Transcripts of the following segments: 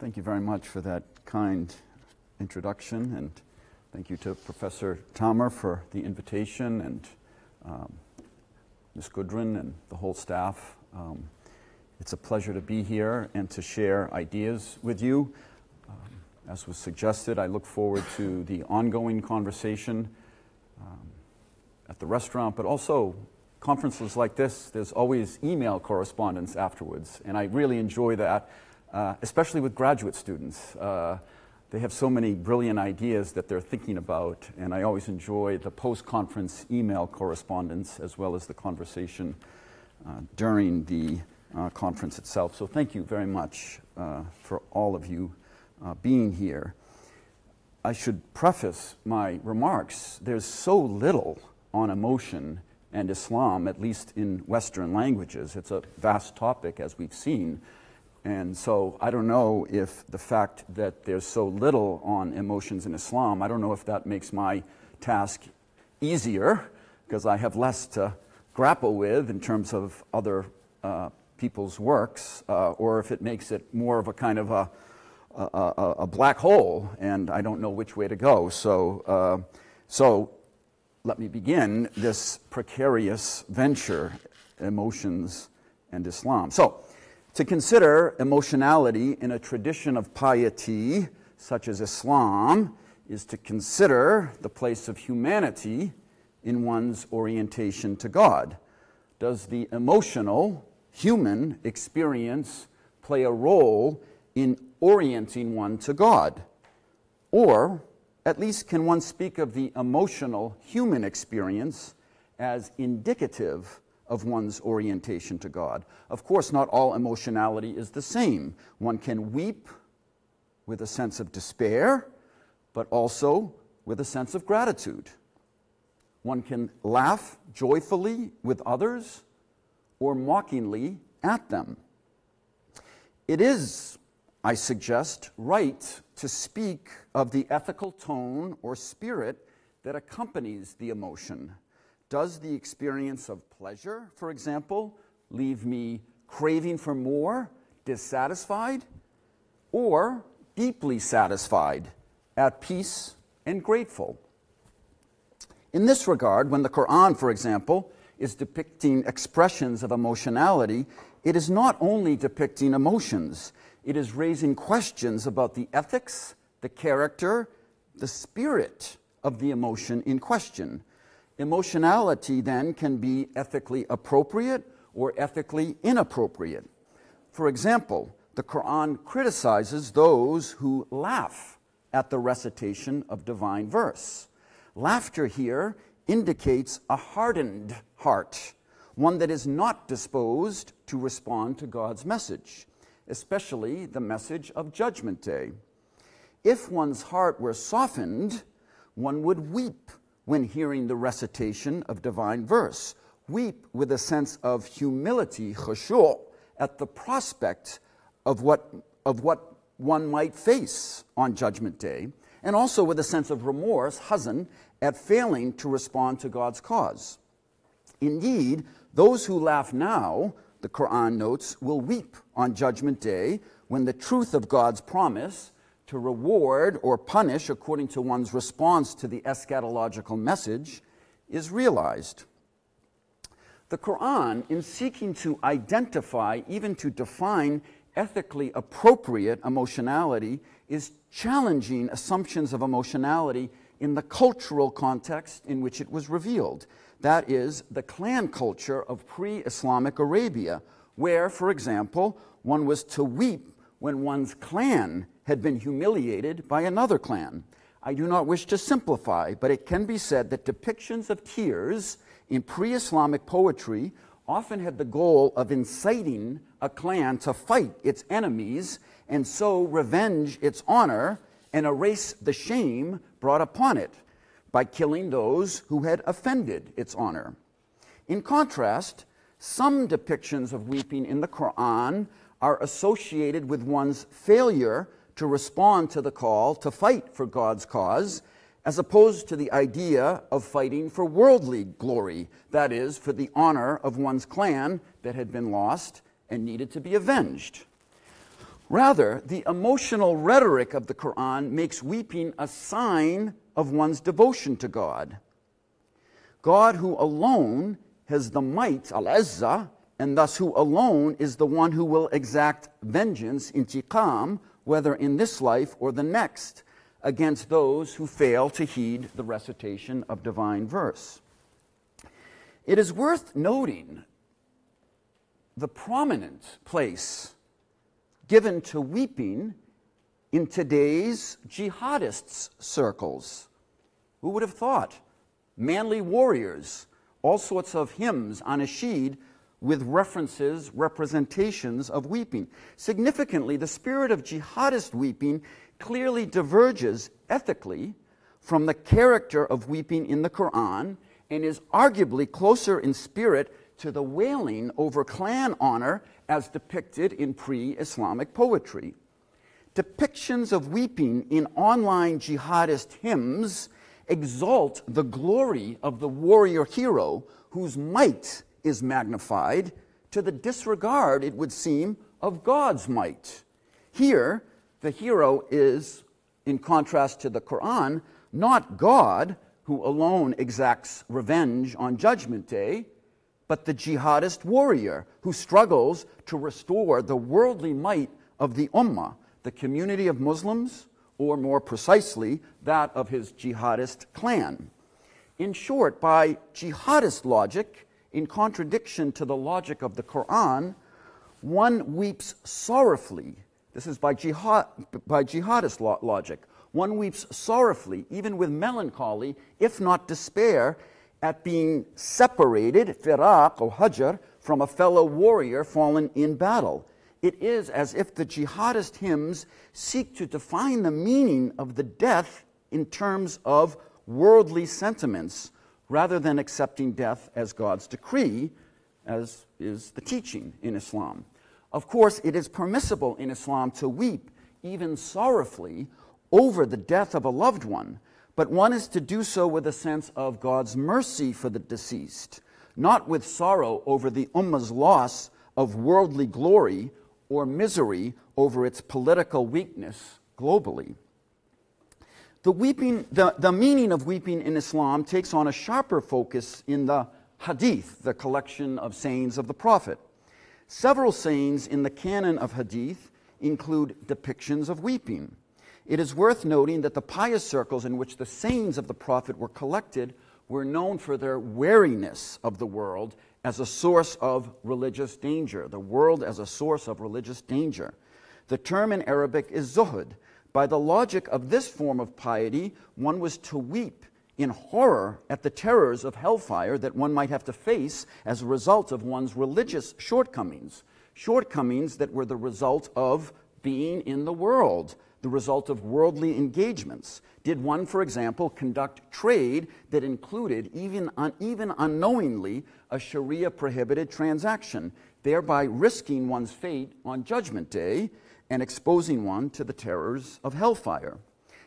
Thank you very much for that kind introduction, and thank you to Professor Tamer for the invitation, and Ms. Gudrun and the whole staff. It's a pleasure to be here and to share ideas with you. As was suggested, I look forward to the ongoing conversation at the restaurant, but also conferences like this. There's always email correspondence afterwards, and I really enjoy that, especially with graduate students. They have so many brilliant ideas that they're thinking about, and I always enjoy the post-conference email correspondence as well as the conversation during the conference itself. So thank you very much for all of you being here. I should preface my remarks. There's so little on emotion and Islam, at least in Western languages. It's a vast topic, as we've seen. And so I don't know if the fact that there's so little on emotions in Islam, I don't know if that makes my task easier, because I have less to grapple with in terms of other people's works, or if it makes it more of a kind of a black hole, and I don't know which way to go. So let me begin this precarious venture, emotions and Islam. So, to consider emotionality in a tradition of piety, such as Islam, is to consider the place of humanity in one's orientation to God. Does the emotional, human experience play a role in orienting one to God? Or, at least, can one speak of the emotional, human experience as indicative of one's orientation to God? Of course, not all emotionality is the same. One can weep with a sense of despair, but also with a sense of gratitude. One can laugh joyfully with others or mockingly at them. It is, I suggest, right to speak of the ethical tone or spirit that accompanies the emotion. Does the experience of pleasure, for example, leave me craving for more, dissatisfied, or deeply satisfied, at peace and grateful? In this regard, when the Quran, for example, is depicting expressions of emotionality, it is not only depicting emotions, it is raising questions about the ethics, the character, the spirit of the emotion in question. Emotionality, then, can be ethically appropriate or ethically inappropriate. For example, the Quran criticizes those who laugh at the recitation of divine verse. Laughter here indicates a hardened heart, one that is not disposed to respond to God's message, especially the message of Judgment Day. If one's heart were softened, one would weep when hearing the recitation of divine verse, weep with a sense of humility, khushu', at the prospect of what one might face on Judgment Day, and also with a sense of remorse, hazan, at failing to respond to God's cause. Indeed, those who laugh now, the Quran notes, will weep on Judgment Day when the truth of God's promise to reward or punish according to one's response to the eschatological message is realized. The Quran, in seeking to identify, even to define ethically appropriate emotionality, is challenging assumptions of emotionality in the cultural context in which it was revealed. That is, the clan culture of pre-Islamic Arabia, where, for example, one was to weep when one's clan had been humiliated by another clan. I do not wish to simplify, but it can be said that depictions of tears in pre-Islamic poetry often had the goal of inciting a clan to fight its enemies and so revenge its honor and erase the shame brought upon it by killing those who had offended its honor. In contrast, some depictions of weeping in the Quran are associated with one's failure to respond to the call to fight for God's cause, as opposed to the idea of fighting for worldly glory, that is, for the honor of one's clan that had been lost and needed to be avenged. Rather, the emotional rhetoric of the Quran makes weeping a sign of one's devotion to God. God, who alone has the might, al-izzah, and thus who alone is the one who will exact vengeance, intiqam, whether in this life or the next, against those who fail to heed the recitation of divine verse. It is worth noting the prominent place given to weeping in today's jihadists' circles. Who would have thought? Manly warriors, all sorts of hymns on a sheet with representations of weeping. Significantly, the spirit of jihadist weeping clearly diverges ethically from the character of weeping in the Quran and is arguably closer in spirit to the wailing over clan honor as depicted in pre-Islamic poetry. Depictions of weeping in online jihadist hymns exalt the glory of the warrior hero whose might is magnified to the disregard, it would seem, of God's might. Here, the hero is, in contrast to the Quran, not God, who alone exacts revenge on Judgment Day, but the jihadist warrior who struggles to restore the worldly might of the ummah, the community of Muslims, or more precisely, that of his jihadist clan. In short, by jihadist logic, in contradiction to the logic of the Quran, one weeps sorrowfully. This is by jihadist logic. One weeps sorrowfully, even with melancholy, if not despair, at being separated, firaq or hajar, from a fellow warrior fallen in battle. It is as if the jihadist hymns seek to define the meaning of the death in terms of worldly sentiments, rather than accepting death as God's decree, as is the teaching in Islam. Of course, it is permissible in Islam to weep, even sorrowfully, over the death of a loved one, but one is to do so with a sense of God's mercy for the deceased, not with sorrow over the ummah's loss of worldly glory or misery over its political weakness globally. The meaning of weeping in Islam takes on a sharper focus in the Hadith, the collection of sayings of the Prophet. Several sayings in the canon of Hadith include depictions of weeping. It is worth noting that the pious circles in which the sayings of the Prophet were collected were known for their wariness of the world as a source of religious danger, the world as a source of religious danger. The term in Arabic is zuhud. By the logic of this form of piety, one was to weep in horror at the terrors of hellfire that one might have to face as a result of one's religious shortcomings, shortcomings that were the result of being in the world, the result of worldly engagements. Did one, for example, conduct trade that included, even unknowingly, a Sharia-prohibited transaction, thereby risking one's fate on Judgment Day and exposing one to the terrors of hellfire?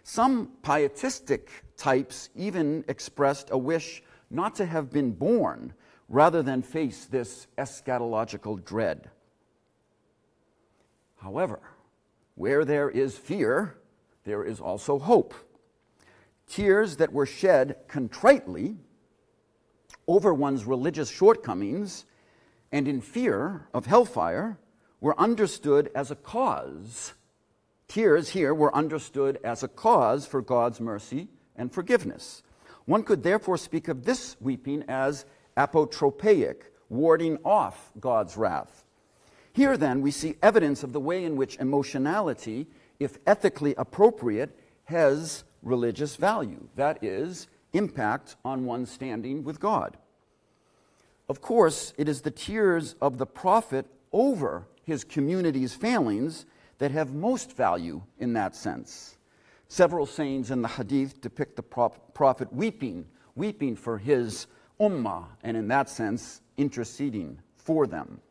Some pietistic types even expressed a wish not to have been born, rather than face this eschatological dread. However, where there is fear, there is also hope. Tears that were shed contritely over one's religious shortcomings and in fear of hellfire were understood as a cause. Tears here were understood as a cause for God's mercy and forgiveness. One could therefore speak of this weeping as apotropaic, warding off God's wrath. Here, then, we see evidence of the way in which emotionality, if ethically appropriate, has religious value, that is, impact on one's standing with God. Of course, it is the tears of the Prophet over his community's failings that have most value in that sense. Several sayings in the Hadith depict the Prophet weeping for his ummah, and in that sense, interceding for them.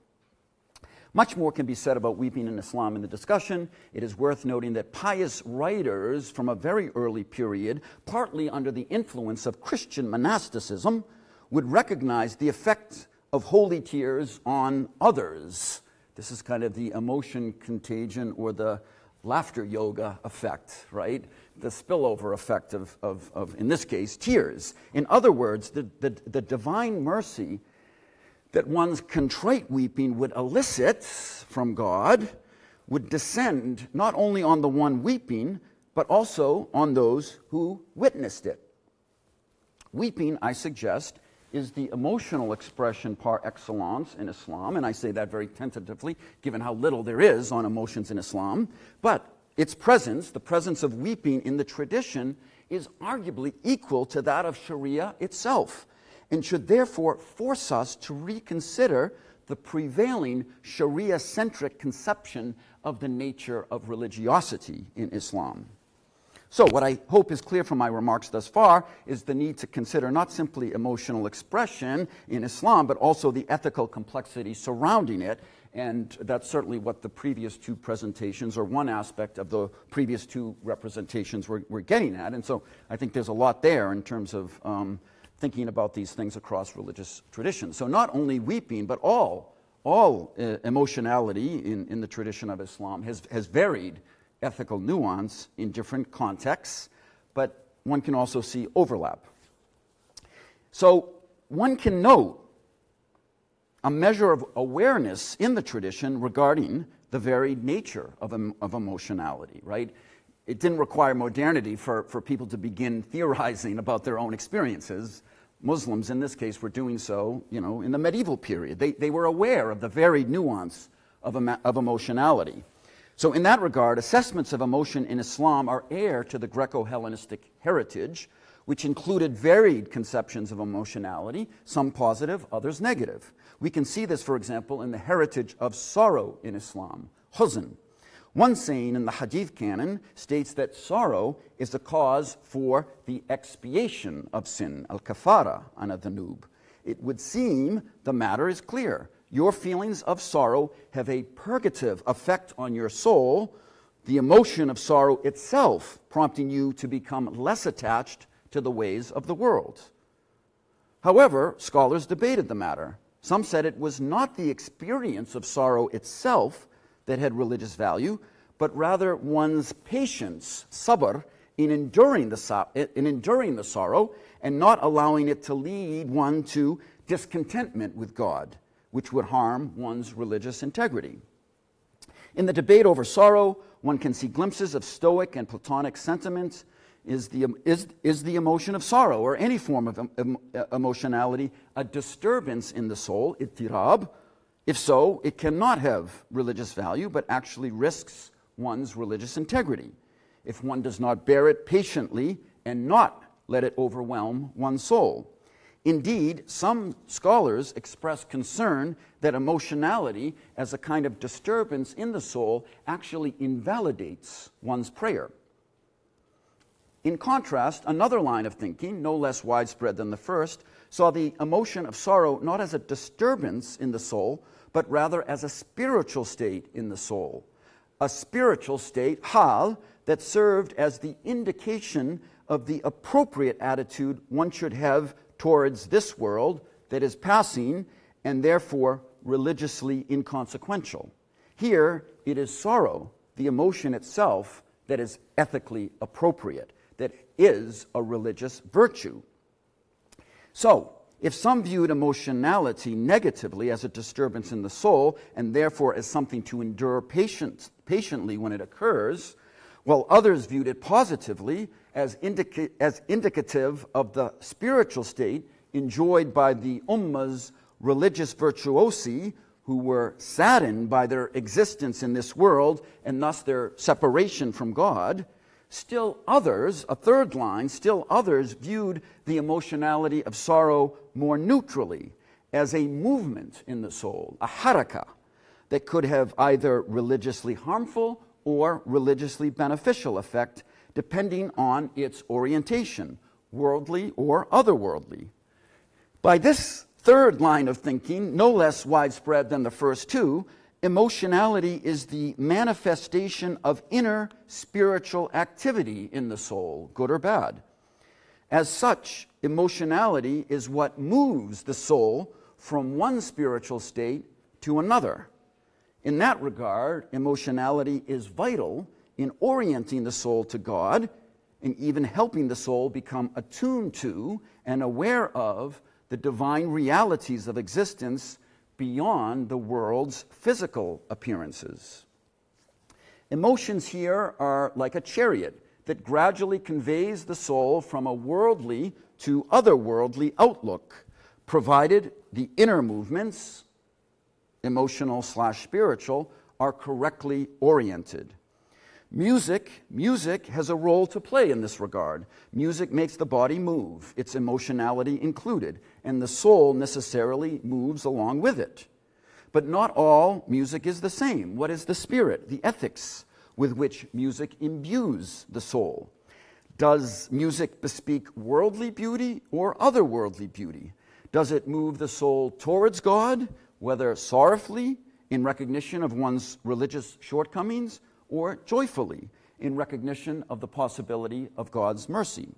Much more can be said about weeping in Islam in the discussion. It is worth noting that pious writers from a very early period, partly under the influence of Christian monasticism, would recognize the effect of holy tears on others. This is kind of the emotion contagion or the laughter yoga effect, right? The spillover effect of in this case, tears. In other words, the divine mercy that one's contrite weeping would elicit from God would descend not only on the one weeping, but also on those who witnessed it. Weeping, I suggest, is the emotional expression par excellence in Islam, and I say that very tentatively, given how little there is on emotions in Islam. But its presence, the presence of weeping in the tradition, is arguably equal to that of Sharia itself, and should therefore force us to reconsider the prevailing Sharia-centric conception of the nature of religiosity in Islam. So what I hope is clear from my remarks thus far is the need to consider not simply emotional expression in Islam, but also the ethical complexity surrounding it. And that's certainly what the previous two presentations, or one aspect of the previous two representations, were getting at. And so I think there's a lot there in terms of thinking about these things across religious traditions. So not only weeping, but all emotionality in the tradition of Islam has varied ethical nuance in different contexts, but one can also see overlap. So one can note a measure of awareness in the tradition regarding the varied nature of emotionality, right? It didn't require modernity for people to begin theorizing about their own experiences. Muslims, in this case, were doing so, in the medieval period. They were aware of the varied nuance of emotionality. So in that regard, assessments of emotion in Islam are heir to the Greco-Hellenistic heritage, which included varied conceptions of emotionality, some positive, others negative. We can see this, for example, in the heritage of sorrow in Islam, huzn. One saying in the Hadith canon states that sorrow is the cause for the expiation of sin, al-kafara an adhanub. It would seem the matter is clear. Your feelings of sorrow have a purgative effect on your soul, the emotion of sorrow itself prompting you to become less attached to the ways of the world. However, scholars debated the matter. Some said it was not the experience of sorrow itself that had religious value, but rather one's patience, sabr, in enduring the sorrow and not allowing it to lead one to discontentment with God, which would harm one's religious integrity. In the debate over sorrow, one can see glimpses of Stoic and Platonic sentiments. Is the emotion of sorrow, or any form of emotionality, a disturbance in the soul, ittirab? If so, it cannot have religious value, but actually risks one's religious integrity if one does not bear it patiently and not let it overwhelm one's soul. Indeed, some scholars express concern that emotionality as a kind of disturbance in the soul actually invalidates one's prayer. In contrast, another line of thinking, no less widespread than the first, saw the emotion of sorrow not as a disturbance in the soul, but rather as a spiritual state in the soul. A spiritual state, hal, that served as the indication of the appropriate attitude one should have towards this world that is passing and therefore religiously inconsequential. Here, it is sorrow, the emotion itself, that is ethically appropriate, that is a religious virtue. So, if some viewed emotionality negatively as a disturbance in the soul and therefore as something to endure patiently when it occurs, while others viewed it positively as indicative of the spiritual state enjoyed by the ummah's religious virtuosi who were saddened by their existence in this world and thus their separation from God, still others, a third line, still others viewed the emotionality of sorrow more neutrally as a movement in the soul, a haraka, that could have either religiously harmful or religiously beneficial effect depending on its orientation, worldly or otherworldly. By this third line of thinking, no less widespread than the first two, emotionality is the manifestation of inner spiritual activity in the soul, good or bad. As such, emotionality is what moves the soul from one spiritual state to another. In that regard, emotionality is vital in orienting the soul to God and even helping the soul become attuned to and aware of the divine realities of existence beyond the world's physical appearances. Emotions here are like a chariot that gradually conveys the soul from a worldly to otherworldly outlook, provided the inner movements, emotional/spiritual, are correctly oriented. Music has a role to play in this regard. Music makes the body move, its emotionality included, and the soul necessarily moves along with it. But not all music is the same. What is the spirit, the ethics with which music imbues the soul? Does music bespeak worldly beauty or otherworldly beauty? Does it move the soul towards God, whether sorrowfully, in recognition of one's religious shortcomings, or joyfully, in recognition of the possibility of God's mercy?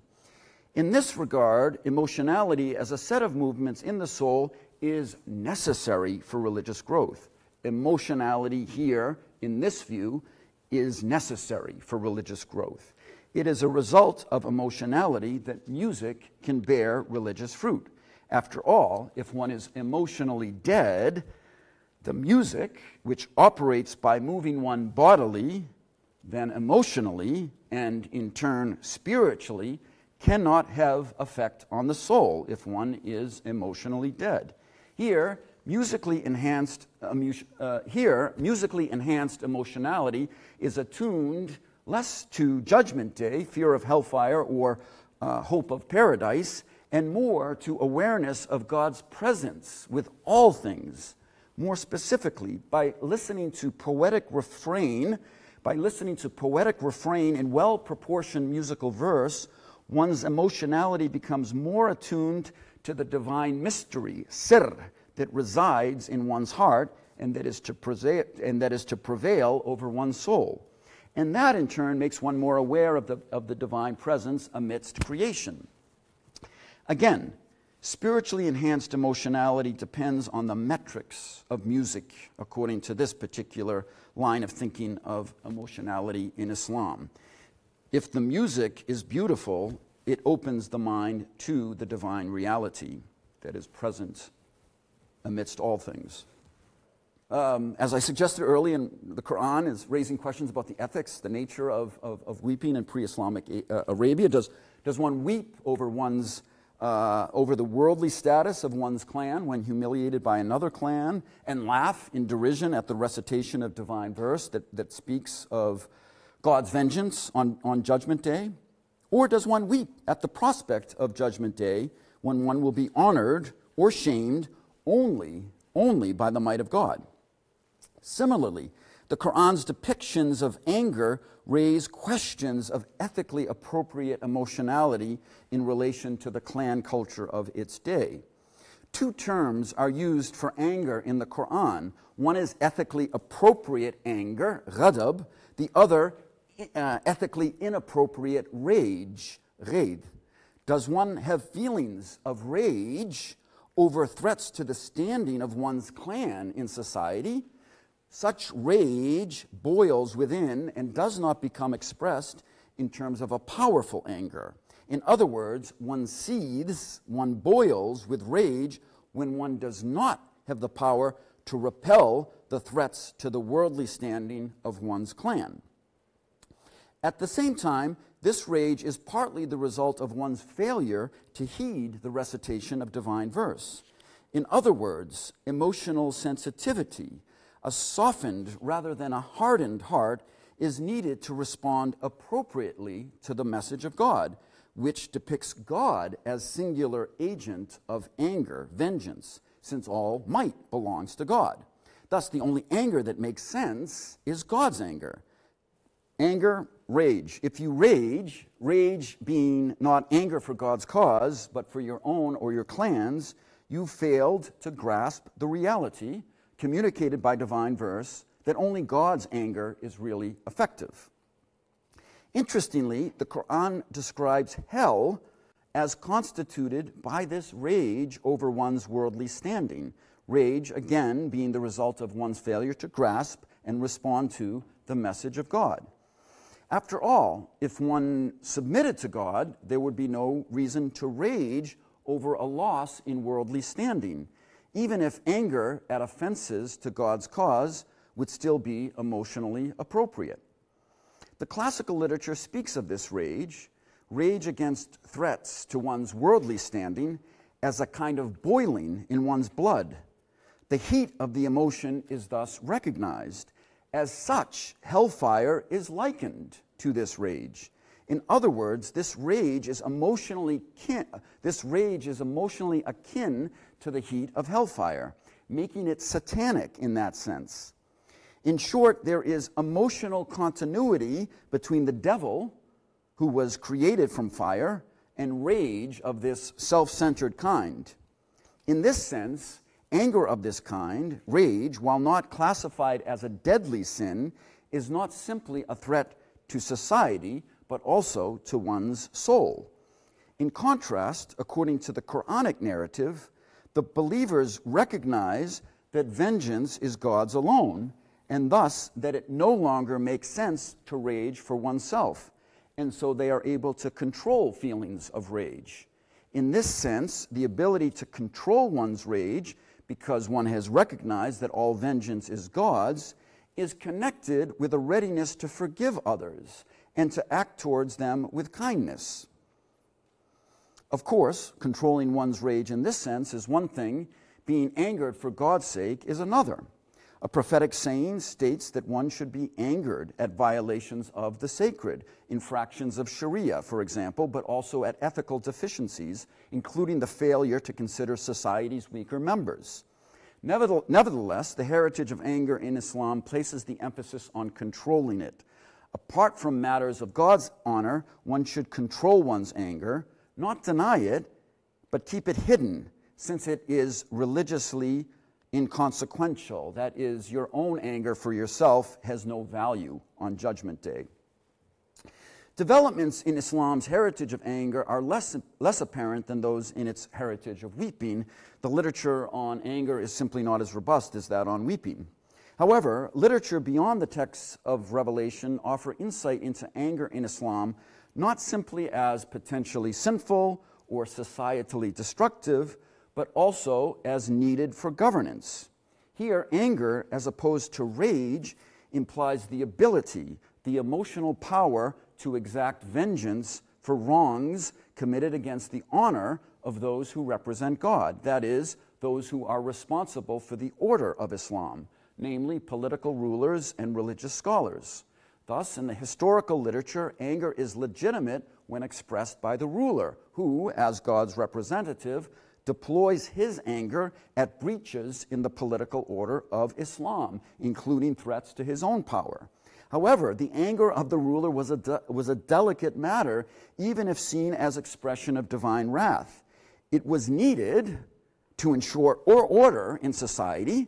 In this regard, emotionality as a set of movements in the soul is necessary for religious growth. Emotionality here, in this view, is necessary for religious growth. It is a result of emotionality that music can bear religious fruit. After all, if one is emotionally dead, the music, which operates by moving one bodily, then emotionally, and in turn spiritually, cannot have effect on the soul if one is emotionally dead. Here, musically enhanced emotionality is attuned less to Judgment Day, fear of hellfire, or hope of paradise, and more to awareness of God's presence with all things. More specifically, by listening to poetic refrain in well-proportioned musical verse, one's emotionality becomes more attuned to the divine mystery, sir, that resides in one's heart and that is to prevail over one's soul. And that, in turn, makes one more aware of the divine presence amidst creation. Again, spiritually enhanced emotionality depends on the metrics of music, according to this particular line of thinking of emotionality in Islam. If the music is beautiful, it opens the mind to the divine reality that is present amidst all things. As I suggested earlier, the Quran is raising questions about the ethics, the nature of weeping in pre-Islamic Arabia. Does one weep over the worldly status of one's clan when humiliated by another clan, and laugh in derision at the recitation of divine verse that speaks of God's vengeance on Judgment Day? Or does one weep at the prospect of Judgment Day when one will be honored or shamed only by the might of God? Similarly, the Quran's depictions of anger raise questions of ethically appropriate emotionality in relation to the clan culture of its day. Two terms are used for anger in the Quran. One is ethically appropriate anger, ghadab. The other, ethically inappropriate rage, ghaid. Does one have feelings of rage over threats to the standing of one's clan in society? Such rage boils within and does not become expressed in terms of a powerful anger. In other words, one seethes, one boils with rage when one does not have the power to repel the threats to the worldly standing of one's clan. At the same time, this rage is partly the result of one's failure to heed the recitation of divine verse. In other words, emotional sensitivity, a softened rather than a hardened heart, is needed to respond appropriately to the message of God, which depicts God as singular agent of anger, vengeance, since all might belongs to God. Thus, the only anger that makes sense is God's anger. Anger, rage. If you rage being not anger for God's cause, but for your own or your clan's, you failed to grasp the reality communicated by divine verse that only God's anger is really effective. Interestingly, the Quran describes hell as constituted by this rage over one's worldly standing, Rage, again, being the result of one's failure to grasp and respond to the message of God. After all, if one submitted to God, there would be no reason to rage over a loss in worldly standing, even if anger at offenses to God's cause would still be emotionally appropriate. The classical literature speaks of this rage against threats to one's worldly standing, as a kind of boiling in one's blood. The heat of the emotion is thus recognized. As such, hellfire is likened to this rage. In other words, this rage is emotionally akin to the heat of hellfire, making it satanic in that sense. In short, there is emotional continuity between the devil, who was created from fire, and rage of this self-centered kind. In this sense, anger of this kind, rage, while not classified as a deadly sin, is not simply a threat to society, but also to one's soul. In contrast, according to the Quranic narrative, the believers recognize that vengeance is God's alone, and thus that it no longer makes sense to rage for oneself, and so they are able to control feelings of rage. In this sense, the ability to control one's rage, because one has recognized that all vengeance is God's, is connected with a readiness to forgive others and to act towards them with kindness. Of course, controlling one's rage in this sense is one thing, being angered for God's sake is another. A prophetic saying states that one should be angered at violations of the sacred, infractions of Sharia, for example, but also at ethical deficiencies, including the failure to consider society's weaker members. Nevertheless, the heritage of anger in Islam places the emphasis on controlling it. Apart from matters of God's honor, one should control one's anger, not deny it, but keep it hidden, since it is religiously inconsequential. That is, your own anger for yourself has no value on Judgment Day. Developments in Islam's heritage of anger are less apparent than those in its heritage of weeping. The literature on anger is simply not as robust as that on weeping. However, literature beyond the texts of Revelation offer insight into anger in Islam, not simply as potentially sinful or societally destructive, but also as needed for governance. Here, anger, as opposed to rage, implies the ability, the emotional power to exact vengeance for wrongs committed against the honor of those who represent God, that is, those who are responsible for the order of Islam, namely political rulers and religious scholars. Thus, in the historical literature, anger is legitimate when expressed by the ruler, who, as God's representative, deploys his anger at breaches in the political order of Islam, including threats to his own power. However, the anger of the ruler was a delicate matter, even if seen as expression of divine wrath. It was needed to ensure order in society,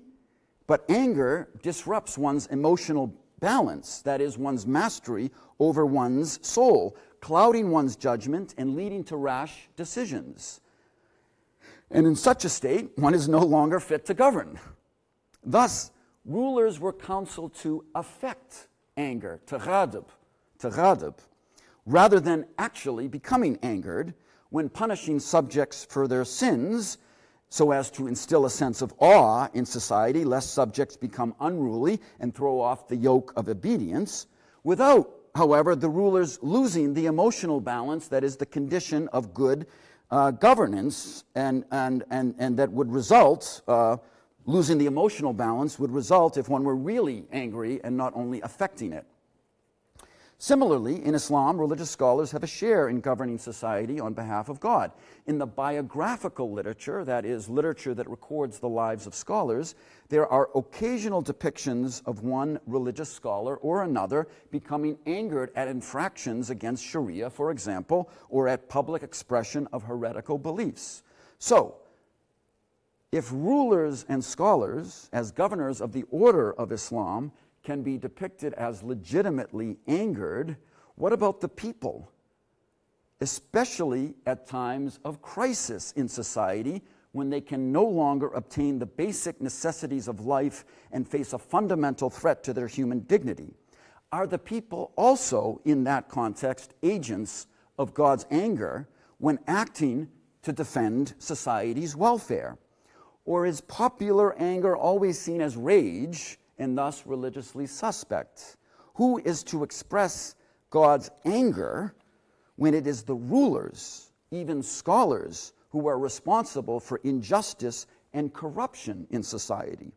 but anger disrupts one's emotional balance, that is, one's mastery over one's soul, clouding one's judgment and leading to rash decisions. And in such a state, one is no longer fit to govern. Thus, rulers were counseled to affect anger, taghadub, rather than actually becoming angered when punishing subjects for their sins, so as to instill a sense of awe in society, lest subjects become unruly and throw off the yoke of obedience, without, however, the rulers losing the emotional balance that is the condition of good governance, and that would result, losing the emotional balance would result if one were really angry and not only affecting it. Similarly, in Islam, religious scholars have a share in governing society on behalf of God. In the biographical literature, that is, literature that records the lives of scholars, there are occasional depictions of one religious scholar or another becoming angered at infractions against Sharia, for example, or at public expression of heretical beliefs. So, if rulers and scholars, as governors of the order of Islam, can be depicted as legitimately angered, what about the people? Especially at times of crisis in society, when they can no longer obtain the basic necessities of life and face a fundamental threat to their human dignity? Are the people also, in that context, agents of God's anger when acting to defend society's welfare? Or is popular anger always seen as rage and thus religiously suspect? Who is to express God's anger when it is the rulers, even scholars, who are responsible for injustice and corruption in society?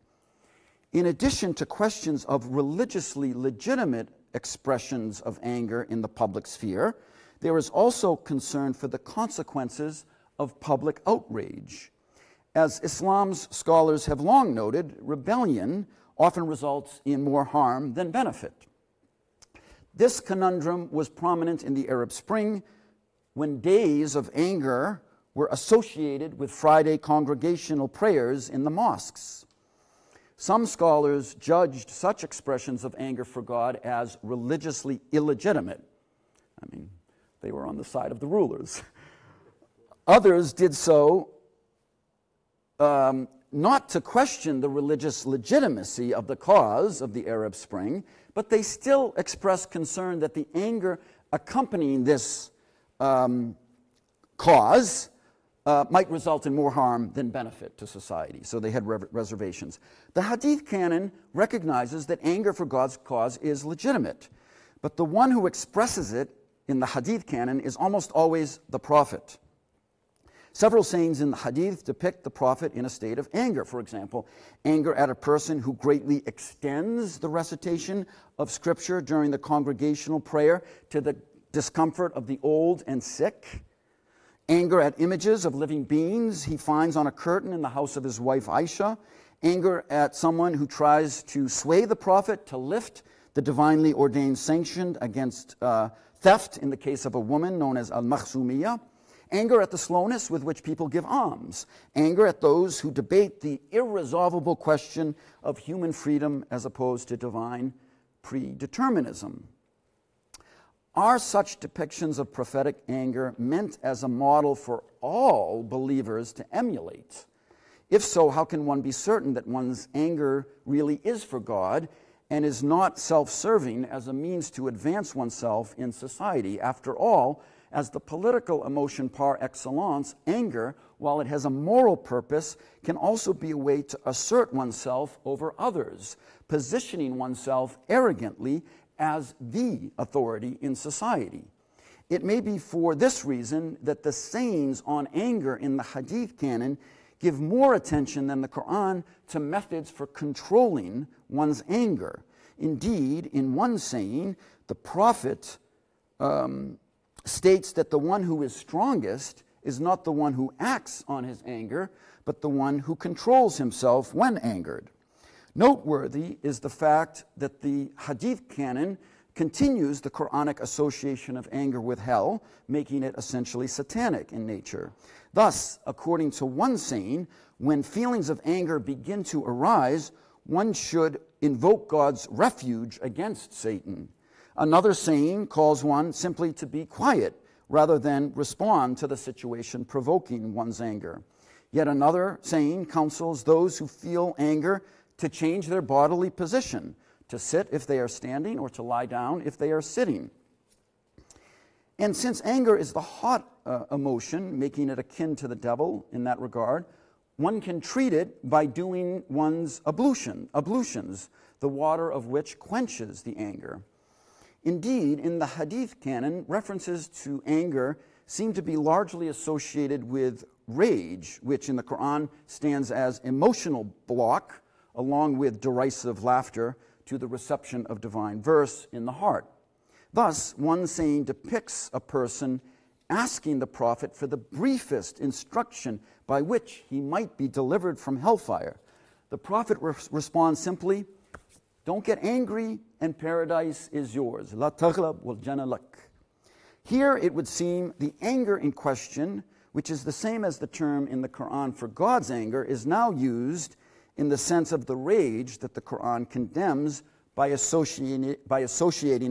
In addition to questions of religiously legitimate expressions of anger in the public sphere, there is also concern for the consequences of public outrage. As Islam's scholars have long noted, rebellion often results in more harm than benefit. This conundrum was prominent in the Arab Spring, when days of anger were associated with Friday congregational prayers in the mosques. Some scholars judged such expressions of anger for God as religiously illegitimate. I mean, they were on the side of the rulers. Others did so not to question the religious legitimacy of the cause of the Arab Spring, but they still expressed concern that the anger accompanying this cause might result in more harm than benefit to society. So they had reservations. The Hadith canon recognizes that anger for God's cause is legitimate, but the one who expresses it in the Hadith canon is almost always the Prophet. Several sayings in the Hadith depict the Prophet in a state of anger. For example, anger at a person who greatly extends the recitation of Scripture during the congregational prayer to the discomfort of the old and sick. Anger at images of living beings he finds on a curtain in the house of his wife Aisha. Anger at someone who tries to sway the Prophet to lift the divinely ordained sanction against theft in the case of a woman known as al-Makhzumiyah. Anger at the slowness with which people give alms. Anger at those who debate the irresolvable question of human freedom as opposed to divine predeterminism. Are such depictions of prophetic anger meant as a model for all believers to emulate? If so, how can one be certain that one's anger really is for God and is not self-serving as a means to advance oneself in society? After all, as the political emotion par excellence, anger, while it has a moral purpose, can also be a way to assert oneself over others, positioning oneself arrogantly as the authority in society. It may be for this reason that the sayings on anger in the Hadith canon give more attention than the Quran to methods for controlling one's anger. Indeed, in one saying, the Prophet states that the one who is strongest is not the one who acts on his anger, but the one who controls himself when angered. Noteworthy is the fact that the Hadith canon continues the Quranic association of anger with hell, making it essentially satanic in nature. Thus, according to one saying, when feelings of anger begin to arise, one should invoke God's refuge against Satan. Another saying calls one simply to be quiet rather than respond to the situation provoking one's anger. Yet another saying counsels those who feel anger to change their bodily position, to sit if they are standing or to lie down if they are sitting. And since anger is the hot emotion, making it akin to the devil in that regard, one can treat it by doing one's ablutions, the water of which quenches the anger. Indeed, in the Hadith canon, references to anger seem to be largely associated with rage, which in the Quran stands as emotional block, along with derisive laughter, to the reception of divine verse in the heart. Thus, one saying depicts a person asking the Prophet for the briefest instruction by which he might be delivered from hellfire. The Prophet responds simply, "Don't get angry and paradise is yours. La taghlab wal jannah lak." Here it would seem the anger in question, which is the same as the term in the Quran for God's anger, is now used in the sense of the rage that the Quran condemns by associating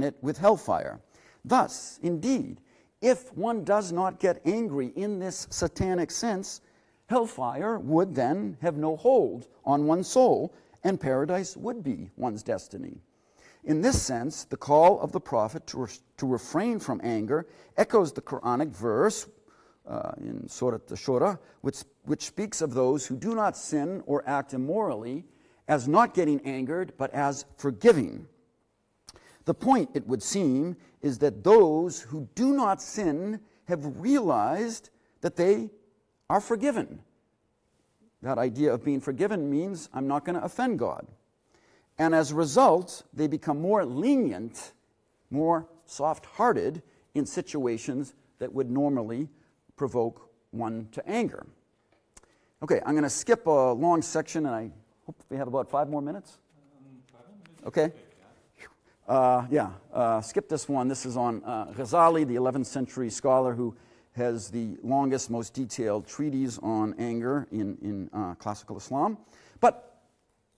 it with hellfire. Thus, indeed, if one does not get angry in this satanic sense, Hellfire would then have no hold on one's soul, and paradise would be one's destiny. In this sense, the call of the prophet to refrain from anger echoes the Quranic verse in Surah Ash-Shura, which speaks of those who do not sin or act immorally as not getting angered, but as forgiving. The point, it would seem, is that those who do not sin have realized that they are forgiven. That idea of being forgiven means I'm not going to offend God. And as a result, they become more lenient, more soft-hearted in situations that would normally provoke one to anger. Okay, I'm going to skip a long section, and I hope we have about 5 more minutes. 5 more minutes. Okay. Skip this one. This is on Ghazali, the 11th century scholar who has the longest, most detailed treatise on anger in classical Islam. But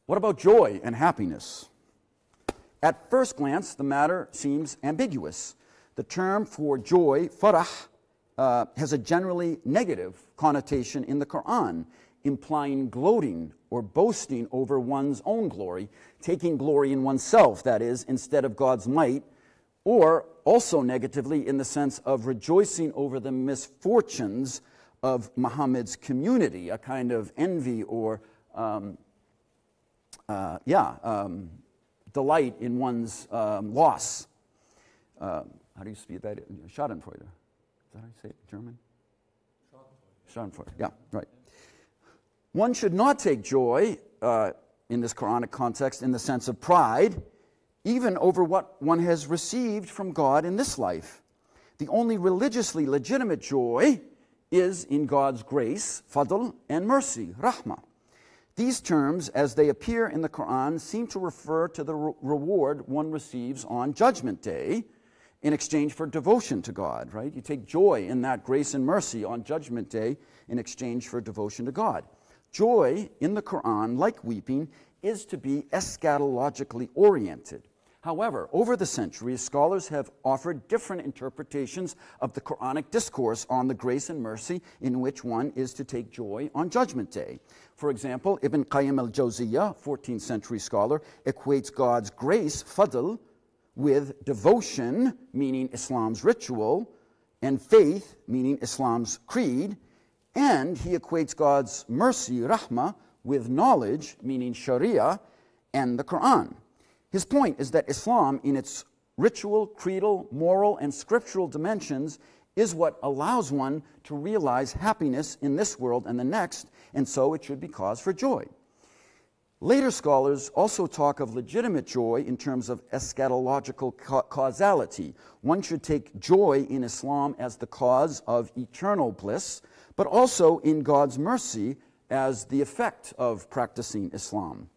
what about joy and happiness? At first glance, the matter seems ambiguous. The term for joy, farah, has a generally negative connotation in the Quran, implying gloating or boasting over one's own glory, taking glory in oneself, that is, instead of God's might, or also negatively in the sense of rejoicing over the misfortunes of Muhammad's community, a kind of envy or delight in one's loss. How do you speak that? Schadenfreude. Is that how you say it in German? Schadenfreude. Yeah, right. One should not take joy in this Quranic context in the sense of pride, even over what one has received from God in this life. The only religiously legitimate joy is in God's grace, fadl, and mercy, rahmah. These terms, as they appear in the Quran, seem to refer to the reward one receives on Judgment Day in exchange for devotion to God, right? You take joy in that grace and mercy on Judgment Day in exchange for devotion to God. Joy in the Quran, like weeping, is to be eschatologically oriented. However, over the centuries, scholars have offered different interpretations of the Quranic discourse on the grace and mercy in which one is to take joy on Judgment Day. For example, Ibn Qayyim al-Jawziyah, 14th century scholar, equates God's grace, fadl, with devotion, meaning Islam's ritual, and faith, meaning Islam's creed, and he equates God's mercy, rahmah, with knowledge, meaning Sharia, and the Quran. His point is that Islam, in its ritual, creedal, moral, and scriptural dimensions, is what allows one to realize happiness in this world and the next, and so it should be cause for joy. Later scholars also talk of legitimate joy in terms of eschatological causality. One should take joy in Islam as the cause of eternal bliss, but also in God's mercy as the effect of practicing Islam.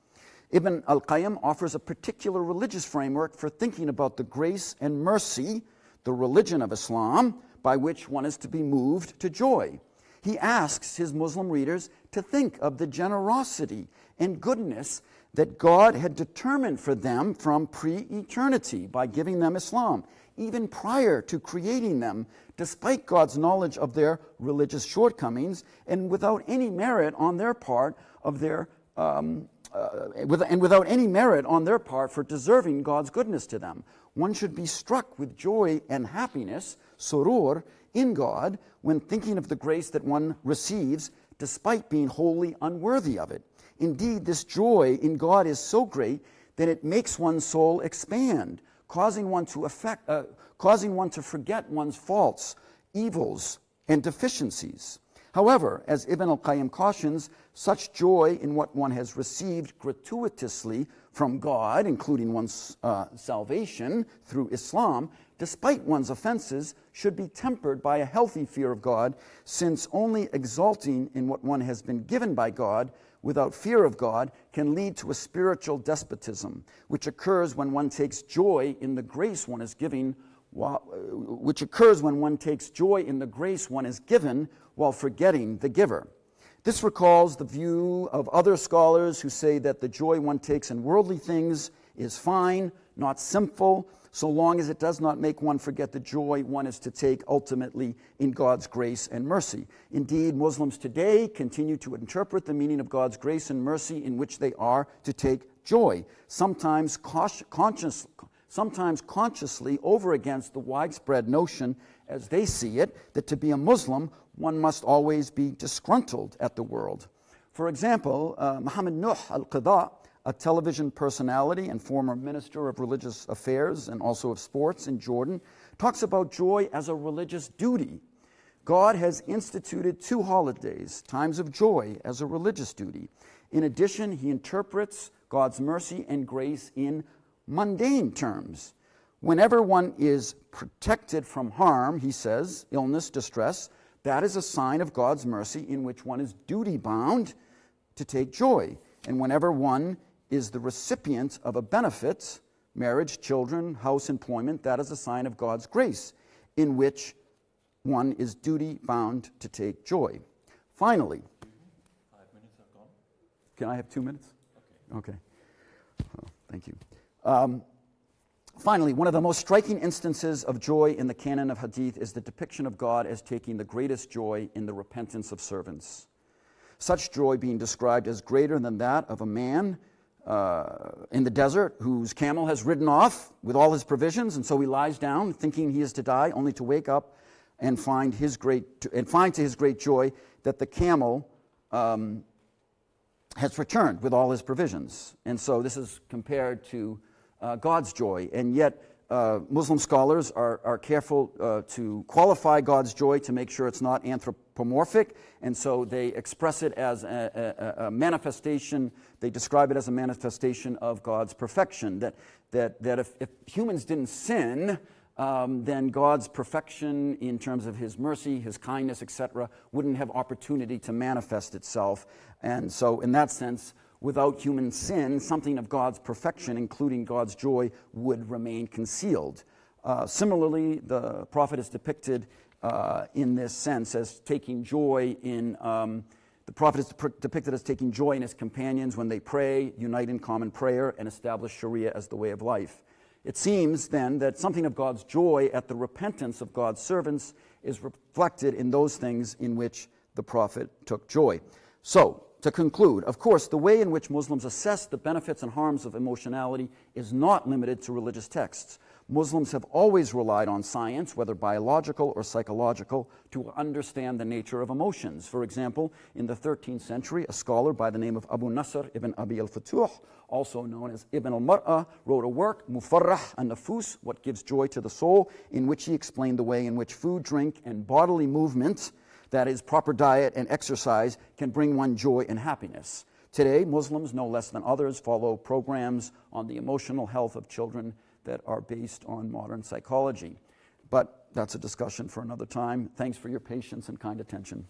Ibn al-Qayyim offers a particular religious framework for thinking about the grace and mercy, the religion of Islam, by which one is to be moved to joy. He asks his Muslim readers to think of the generosity and goodness that God had determined for them from pre-eternity by giving them Islam, even prior to creating them, despite God's knowledge of their religious shortcomings and without any merit on their part for deserving God's goodness to them. One should be struck with joy and happiness, surur, in God when thinking of the grace that one receives despite being wholly unworthy of it. Indeed, this joy in God is so great that it makes one's soul expand, causing one to forget one's faults, evils, and deficiencies. However, as Ibn al-Qayyim cautions, such joy in what one has received gratuitously from God, including one's salvation through Islam, despite one's offenses, should be tempered by a healthy fear of God, since only exulting in what one has been given by God without fear of God can lead to a spiritual despotism, which occurs when one takes joy in the grace one is given, while forgetting the giver. This recalls the view of other scholars who say that the joy one takes in worldly things is fine, not sinful, so long as it does not make one forget the joy one is to take ultimately in God's grace and mercy. Indeed, Muslims today continue to interpret the meaning of God's grace and mercy in which they are to take joy, sometimes consciously over against the widespread notion, as they see it, that to be a Muslim, one must always be disgruntled at the world. For example, Muhammad Nuh al-Qadha, a television personality and former minister of religious affairs and also of sports in Jordan, talks about joy as a religious duty. God has instituted 2 holidays, times of joy, as a religious duty. In addition, he interprets God's mercy and grace in mundane terms. Whenever one is protected from harm, he says, illness, distress, that is a sign of God's mercy in which one is duty-bound to take joy. And whenever one is the recipient of a benefit, marriage, children, house, employment, that is a sign of God's grace in which one is duty-bound to take joy. Finally, 5 minutes are gone. Can I have 2 minutes? Okay. Oh, thank you. Finally, one of the most striking instances of joy in the canon of Hadith is the depiction of God as taking the greatest joy in the repentance of servants. Such joy being described as greater than that of a man in the desert whose camel has ridden off with all his provisions, and so he lies down thinking he is to die, only to wake up and find to his great joy that the camel has returned with all his provisions. And so this is compared to God's joy, and yet Muslim scholars are careful to qualify God's joy to make sure it's not anthropomorphic, and so they express it as a manifestation. They describe it as a manifestation of God's perfection. That if humans didn't sin, then God's perfection in terms of His mercy, His kindness, etc., wouldn't have opportunity to manifest itself. And so, in that sense, without human sin, something of God's perfection, including God's joy, would remain concealed. Similarly, the Prophet is depicted in this sense as taking joy in, the Prophet is depicted as taking joy in his companions when they pray, unite in common prayer, and establish Sharia as the way of life. It seems then that something of God's joy at the repentance of God's servants is reflected in those things in which the Prophet took joy. So, to conclude, of course, the way in which Muslims assess the benefits and harms of emotionality is not limited to religious texts. Muslims have always relied on science, whether biological or psychological, to understand the nature of emotions. For example, in the 13th century, a scholar by the name of Abu Nasr ibn Abi al-Futuh, also known as Ibn al-Mar'a, wrote a work, Mufarrah an-Nafus, What Gives Joy to the Soul, in which he explained the way in which food, drink, and bodily movement, that is, proper diet and exercise, can bring one joy and happiness. Today, Muslims, no less than others, follow programs on the emotional health of children that are based on modern psychology. But that's a discussion for another time. Thanks for your patience and kind attention.